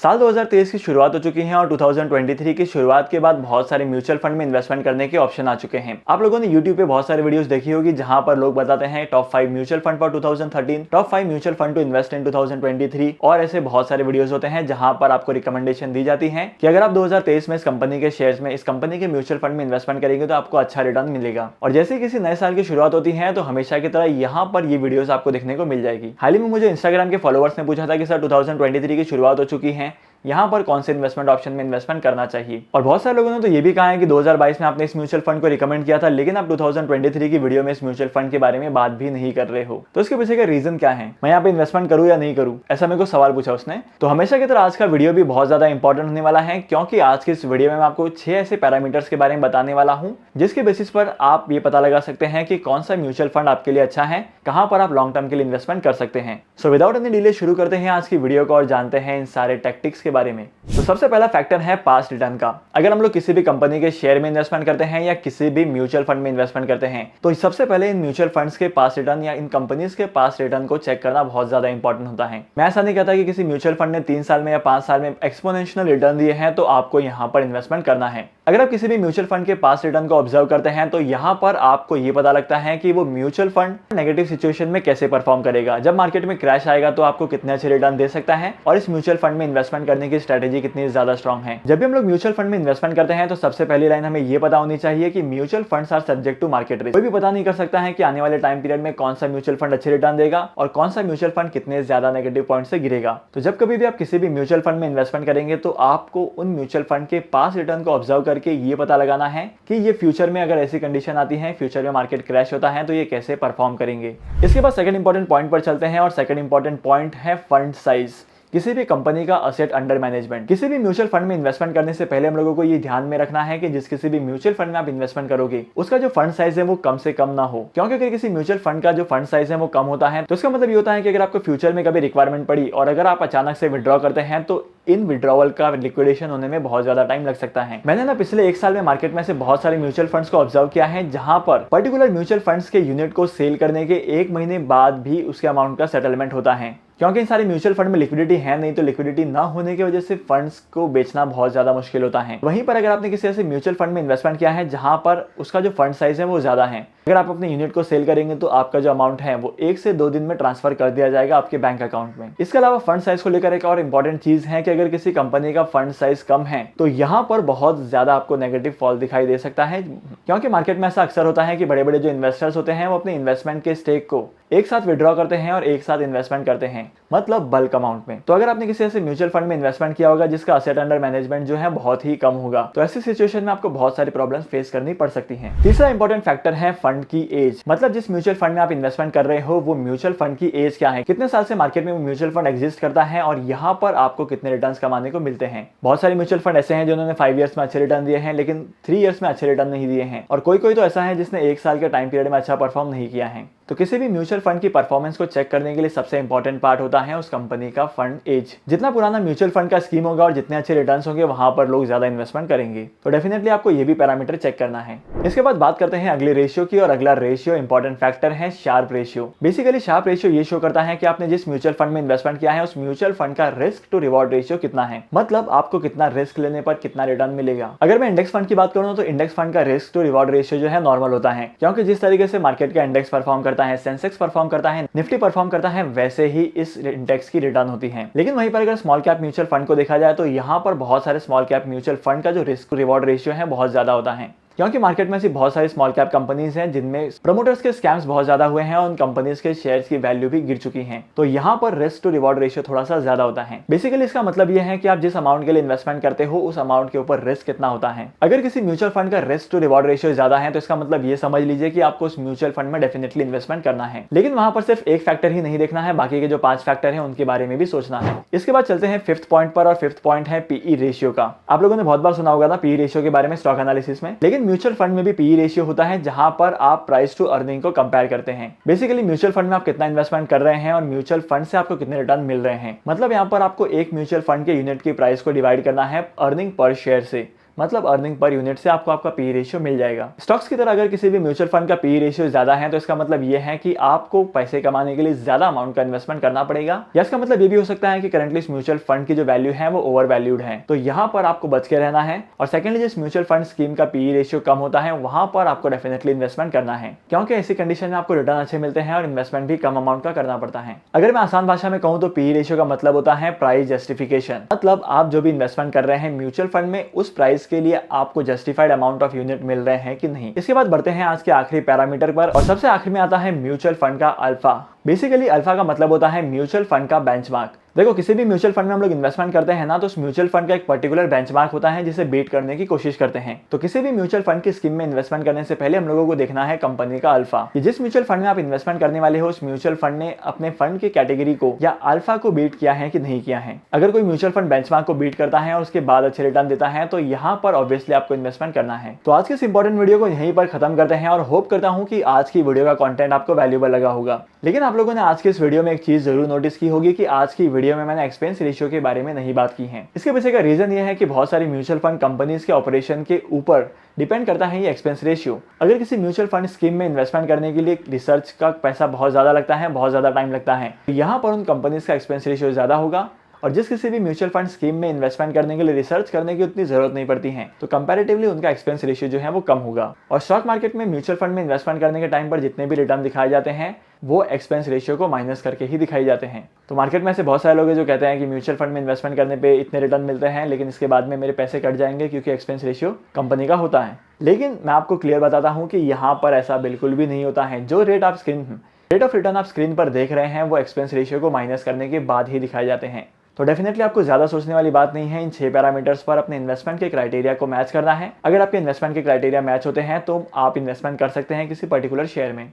साल 2023 की शुरुआत हो चुकी है और 2023 की शुरुआत के बाद बहुत सारे म्यूचुअल फंड में इन्वेस्टमेंट करने के ऑप्शन आ चुके हैं। आप लोगों ने YouTube पे बहुत सारे वीडियोस देखी होगी जहां पर लोग बताते हैं top 5 mutual fund for 2013, top 5 mutual fund to invest in 2023 और ऐसे बहुत सारे वीडियोस होते हैं जहां पर आपको रिकमेंडेशन दी जाती है कि अगर आप 2023 में इस कंपनी के शेयर्स में, इस कंपनी के म्यूचुअल फंड में इन्वेस्टमेंट करेंगे तो आपको अच्छा रिटर्न मिलेगा। और जैसे किसी नए साल की शुरुआत होती है तो हमेशा की तरह यहाँ पर ये वीडियोस आपको देखने को मिल जाएगी। हाल ही में मुझे इंस्टाग्राम के फॉलोअर्स ने पूछा था कि सर 2023 की शुरुआत हो चुकी है, यहाँ पर कौन से इन्वेस्टमेंट ऑप्शन में इन्वेस्टमेंट करना चाहिए। और बहुत सारे लोगों ने तो ये भी कहा है कि 2022 में आपने इस म्यूचुअल फंड को रिकमेंड किया था, लेकिन आप 2023 की वीडियो में इस म्यूचुअल फंड के बारे में बात भी नहीं कर रहे हो। तो इसके पीछे का रीजन क्या है, मैं यहाँ पे इन्वेस्टमेंट करूँ या नहीं करूँ, ऐसा मेरे को सवाल पूछा उसने। तो हमेशा की तरह आज का वीडियो भी बहुत ज्यादा इंपॉर्टेंट होने वाला है, क्योंकि आज के इस वीडियो में मैं आपको 6 ऐसे पैरामीटर्स के बारे में बताने वाला हूँ जिसके बेसिस पर आप ये पता लगा सकते हैं कि कौन सा म्यूचुअल फंड आपके लिए अच्छा है, कहां पर आप लॉन्ग टर्म के लिए इन्वेस्टमेंट कर सकते हैं। सो विदाउट एनी डिले शुरू करते हैं आज की वीडियो को और जानते हैं इन सारे टैक्टिक्स के बारे में। तो सबसे पहला फैक्टर है पास्ट रिटर्न का। अगर हम लोग किसी भी कंपनी के शेयर में इन्वेस्टमेंट करते हैं या किसी भी म्यूचुअल फंड में इन्वेस्टमेंट करते हैं तो सबसे पहले इन म्यूचुअल फंड्स के पास्ट रिटर्न या इन कंपनीज के पास्ट रिटर्न को चेक करना बहुत ज्यादा इंपॉर्टेंट होता है। मैं ऐसा नहीं कहता कि किसी म्यूचुअल फंड ने 3 साल में या 5 साल में एक्सपोनेंशियल रिटर्न दिए हैं तो आपको यहाँ पर इन्वेस्टमेंट करना है। अगर आप किसी भी म्यूचुअल फंड के पास्ट रिटर्न को ऑब्जर्व करते हैं तो यहाँ पर आपको ये पता लगता है कि वो म्यूचुअल फंड नेगेटिव सिचुएशन में कैसे परफॉर्म करेगा, जब मार्केट में क्रैश आएगा तो आपको कितने अच्छे रिटर्न दे सकता है और इस म्यूचुअल फंड में इन्वेस्टमेंट करने की स्ट्रेटेजी कितनी ज्यादा स्ट्रॉन्ग है। जब भी हम लोग म्यूचुअल फंड में इन्वेस्टमेंट करते हैं तो सबसे पहली लाइन हमें ये पता होनी चाहिए कि mutual funds are subject to market risk. कोई भी पता नहीं कर सकता है कि आने वाले टाइम पीरियड में कौन सा म्यूचुअल फंड अच्छे रिटर्न देगा और कौन सा म्यूचुअल फंड कितने ज्यादा नेगेटिव पॉइंट से गिरेगा। तो जब कभी भी आप किसी भी म्यूचुअल फंड में इन्वेस्टमेंट करेंगे तो आपको उन म्यूचुअल फंड के पास्ट रिटर्न को ऑब्जर्व करके ये पता लगाना है कि ये फ्यूचर में अगर ऐसी कंडीशन आती है, फ्यूचर में मार्केट क्रैश होता है तो ये कैसे परफॉर्म करेंगे। इसके बाद सेकंड इंपॉर्टेंट पॉइंट पर चलते हैं और सेकंड इंपॉर्टेंट पॉइंट है फंड साइज। किसी भी कंपनी का असेट अंडर मैनेजमेंट। किसी भी म्यूचुअल फंड में इन्वेस्टमेंट करने से पहले हम लोगों को ये ध्यान में रखना है कि जिस किसी भी म्यूचुअल फंड में आप इन्वेस्टमेंट करोगे उसका जो फंड साइज है वो कम से कम ना हो, क्योंकि अगर किसी म्यूचुअल फंड का जो फंड साइज है वो कम होता है तो इसका मतलब ये होता है कि अगर आपको फ्यूचर में कभी रिक्वायरमेंट पड़ी और अगर आप अचानक से विड्रॉ करते हैं तो इन विड्रॉवल का लिक्विडेशन होने में बहुत ज्यादा टाइम लग सकता है। मैंने ना पिछले 1 साल में मार्केट में से बहुत सारे म्यूचुअल फंड्स को ऑब्जर्व किया है जहां पर पर्टिकुलर म्यूचुअल फंड्स के यूनिट को सेल करने के 1 महीने बाद भी उसके अमाउंट का सेटलमेंट होता है, क्योंकि इन सारे म्यूचुअल फंड में लिक्विडिटी है नहीं, तो लिक्विडिटी ना होने की वजह से फंड्स को बेचना बहुत ज्यादा मुश्किल होता है। वहीं पर अगर आपने किसी ऐसे म्यूचुअल फंड में इन्वेस्टमेंट किया है जहां पर उसका जो फंड साइज है वो ज्यादा है, अगर आप अपने यूनिट को सेल करेंगे तो आपका जो अमाउंट है वो 1 से 2 दिन में ट्रांसफर कर दिया जाएगा आपके बैंक अकाउंट में। इसके अलावा फंड साइज को लेकर एक और इंपॉर्टेंट चीज है कि अगर किसी कंपनी का फंड साइज कम है तो यहाँ पर बहुत ज्यादा आपको नेगेटिव फॉल दिखाई दे सकता है, क्योंकि मार्केट में ऐसा अक्सर होता है कि बड़े बड़े जो इन्वेस्टर्स होते हैं वो अपने इन्वेस्टमेंट के स्टेक को एक साथ विड्रॉ करते हैं और एक साथ इन्वेस्टमेंट करते हैं, मतलब बल्क अमाउंट में। तो अगर आपने किसी ऐसे म्यूचुअल फंड में इन्वेस्टमेंट किया होगा जिसका असेट अंडर मैनेजमेंट जो है बहुत ही कम होगा तो ऐसी सिचुएशन में आपको बहुत सारी प्रॉब्लम्स फेस करनी पड़ सकती हैं। तीसरा इंपॉर्टेंट फैक्टर है फंड की एज, मतलब जिस म्यूचुअल फंड में आप इन्वेस्टमेंट कर रहे हो वो म्यूचुअल फंड की एज क्या है, कितने साल से मार्केट में वो म्यूचुअल फंड एग्जिस्ट करता है और यहाँ पर आपको कितने रिटर्न्स कमाने को मिलते हैं। बहुत सारे म्यूचुअल फंड ऐसे हैं जिन्होंने 5 इयर्स में अच्छे रिटर्न दिए हैं लेकिन 3 इयर्स में अच्छे रिटर्न नहीं दिए हैं, और कोई तो ऐसा है जिसने 1 साल के टाइम पीरियड में अच्छा परफॉर्म नहीं किया है। तो किसी भी म्यूचुअल फंड की परफॉर्मेंस को चेक करने के लिए सबसे इंपॉर्टेंट पार्ट होता है उस कंपनी का फंड एज। जितना पुराना म्यूचुअल फंड का स्कीम होगा और जितने अच्छे रिटर्न्स होंगे वहां पर लोग ज्यादा इन्वेस्टमेंट करेंगे, तो डेफिनेटली आपको ये भी पैरामीटर चेक करना है। इसके बाद बात करते हैं अगले रेशियो की, और अगला रेशियो इंपॉर्टेंट फैक्टर है Sharpe ratio. Basically Sharpe ratio ये शो करता है कि आपने जिस म्यूचुअल फंड में इन्वेस्टमेंट किया है उस म्यूचुअल फंड का रिस्क टू रिवॉर्ड रेशियो कितना है, मतलब आपको कितना रिस्क लेने पर कितना रिटर्न मिलेगा। अगर मैं इंडेक्स फंड की बात करूं तो इंडेक्स फंड का रिस्क टू रिवॉर्ड रेशियो जो है नॉर्मल होता है, क्योंकि जिस तरीके से मार्केट का इंडेक्स परफॉर्म करता है, सेंसेक्स परफॉर्म करता है, निफ्टी परफॉर्म करता है, वैसे ही इस इंडेक्स की रिटर्न होती है। लेकिन वहीं पर अगर स्मॉल कैप म्यूचुअल फंड को देखा जाए तो यहाँ पर बहुत सारे स्मॉल कैप म्यूचुअल फंड का जो रिस्क टू रिवॉर्ड रेशियो है बहुत ज्यादा होता है, क्योंकि मार्केट में ऐसी बहुत सारी स्मॉल कैप कंपनीज हैं जिनमें प्रमोटर्स के स्कैम्स बहुत ज्यादा हुए हैं और उन कंपनीज के शेयर्स की वैल्यू भी गिर चुकी है, तो यहाँ पर रिस्क टू रिवॉर्ड रेशियो थोड़ा सा ज्यादा होता है। बेसिकली इसका मतलब यह है कि आप जिस अमाउंट के लिए इन्वेस्टमेंट करते हो उस अमाउंट के ऊपर रिस्क कितना होता है। अगर किसी म्यूचुअल फंड का रिस्क टू रिवॉर्ड रेशियो ज्यादा है तो इसका मतलब ये समझ लीजिए कि आपको उस म्यूचुअल फंड में डेफिनेटली इन्वेस्टमेंट करना है, लेकिन वहां पर सिर्फ एक फैक्टर ही नहीं देखना है, बाकी के जो 5 फैक्टर है उनके बारे में भी सोचना है। इसके बाद चलते हैं 5th पॉइंट पर, और 5th पॉइंट है पीई रेशियो का। आप लोगों ने बहुत बार सुना होगा ना पीई रेशियो के बारे में स्टॉक एनालिसिस में, लेकिन म्यूचुअल फंड में भी पीई रेशियो होता है जहां पर आप प्राइस टू अर्निंग को कंपेयर करते हैं। बेसिकली म्यूचुअल फंड में आप कितना इन्वेस्टमेंट कर रहे हैं और म्यूचुअल फंड से आपको कितने रिटर्न मिल रहे हैं, मतलब यहाँ पर आपको एक म्यूचुअल फंड के यूनिट की प्राइस को डिवाइड करना है अर्निंग पर शेयर से, मतलब अर्निंग पर यूनिट से आपको आपका पी रेशियो मिल जाएगा। स्टॉक्स की तरह अगर किसी भी म्यूचुअल फंड का पी रेशियो ज्यादा है तो इसका मतलब ये है कि आपको पैसे कमाने के लिए ज्यादा अमाउंट का इन्वेस्टमेंट करना पड़ेगा, या इसका मतलब ये भी हो सकता है कि करंटली इस म्यूचुअल फंड की जो वैल्यू है वो ओवर वैल्यूड है। तो यहाँ पर आपको बच के रहना है। और सेकंडली जिस म्यूचुअल फंड स्कीम का पी रेशियो कम होता है वहां पर आपको डेफिनेटली इन्वेस्टमेंट करना है, क्योंकि ऐसी कंडीशन में आपको रिटर्न अच्छे मिलते हैं और इन्वेस्टमेंट भी कम अमाउंट का करना पड़ता है। अगर मैं आसान भाषा में कहूं तो पी रेशियो का मतलब होता है प्राइस जस्टिफिकेशन। मतलब आप जो भी इन्वेस्टमेंट कर रहे हैं म्यूचुअल फंड में उस प्राइस के लिए आपको जस्टिफाइड अमाउंट ऑफ यूनिट मिल रहे हैं कि नहीं। इसके बाद बढ़ते हैं आज के आखिरी पैरामीटर पर, और सबसे आखिर में आता है म्यूचुअल फंड का अल्फा। बेसिकली अल्फा का मतलब होता है म्यूचुअल फंड का बेंचमार्क। देखो किसी भी म्यूचुअल फंड में हम लोग इन्वेस्टमेंट करते हैं ना, तो उस म्यूचुअल फंड का एक पर्टिकुलर बेंचमार्क होता है जिसे बीट करने की कोशिश करते हैं। तो किसी भी म्यूचुअल फंड की स्कीम में इन्वेस्टमेंट करने से पहले हम लोगों को देखना है कंपनी का अल्फा, कि जिस म्यूचुअल फंड में आप इन्वेस्टमेंट करने वाले हो उस म्यूचुअल फंड ने अपने फंड की कैटेगरी को या अल्फा को बीट किया है कि नहीं किया है। अगर कोई म्यूचुअल फंड बेंचमार्क को बीट करता है और उसके बाद अच्छे रिटर्न देता है तो यहाँ पर ऑब्वियसली आपको इन्वेस्टमेंट करना है। तो आज के इस इंपॉर्टेंट वीडियो को यहीं पर खत्म करते हैं और होप करता हूँ कि आज की वीडियो का कंटेंट आपको वैल्यूएबल लगा होगा। लेकिन आप लोगों ने आज के इस वीडियो में एक चीज जरूर नोटिस की होगी कि आज की वीडियो में मैंने एक्सपेंस रेशियो के बारे में नहीं बात की है। इसके पीछे का रीजन ये है कि बहुत सारी म्यूचुअल फंड कंपनीज के ऑपरेशन के ऊपर डिपेंड करता है ये एक्सपेंस रेशियो। अगर किसी म्यूचुअल फंड स्कीम में इन्वेस्टमेंट करने के लिए रिसर्च का पैसा बहुत ज्यादा लगता है, बहुत ज्यादा टाइम लगता है, तो यहाँ पर उन कंपनीज का एक्सपेंस रेशियो ज्यादा होगा। और जिस किसी भी म्यूचुअल फंड स्कीम में इन्वेस्टमेंट करने के लिए रिसर्च करने की उतनी जरूरत नहीं पड़ती है, तो कंपैरेटिवली उनका एक्सपेंस रेशियो जो है वो कम होगा। और स्टॉक मार्केट में म्यूचुअल फंड में इन्वेस्टमेंट करने के टाइम पर जितने भी रिटर्न दिखाए जाते हैं वो एक्सपेंस रेशियो को माइनस करके ही दिखाई जाते हैं। तो मार्केट में ऐसे बहुत सारे लोग हैं जो कहते हैं कि म्यूचुअल फंड में इन्वेस्टमेंट करने पे इतने रिटर्न मिलते हैं, लेकिन इसके बाद में मेरे पैसे कट जाएंगे क्योंकि एक्सपेंस रेशियो कंपनी का होता है। लेकिन मैं आपको क्लियर बताता हूँ कि यहाँ पर ऐसा बिल्कुल भी नहीं होता है। जो रेट ऑफ रिटर्न आप स्क्रीन पर देख रहे हैं वो एक्सपेंस रेशियो को माइनस करने के बाद ही दिखाए जाते हैं। तो डेफिनेटली आपको ज्यादा सोचने वाली बात नहीं है। इन 6 पैरामीटर्स पर अपने इन्वेस्टमेंट के क्राइटेरिया को मैच करना है। अगर आपके इन्वेस्टमेंट के क्राइटेरिया मैच होते हैं तो आप इन्वेस्टमेंट कर सकते हैं किसी पर्टिकुलर शेयर में।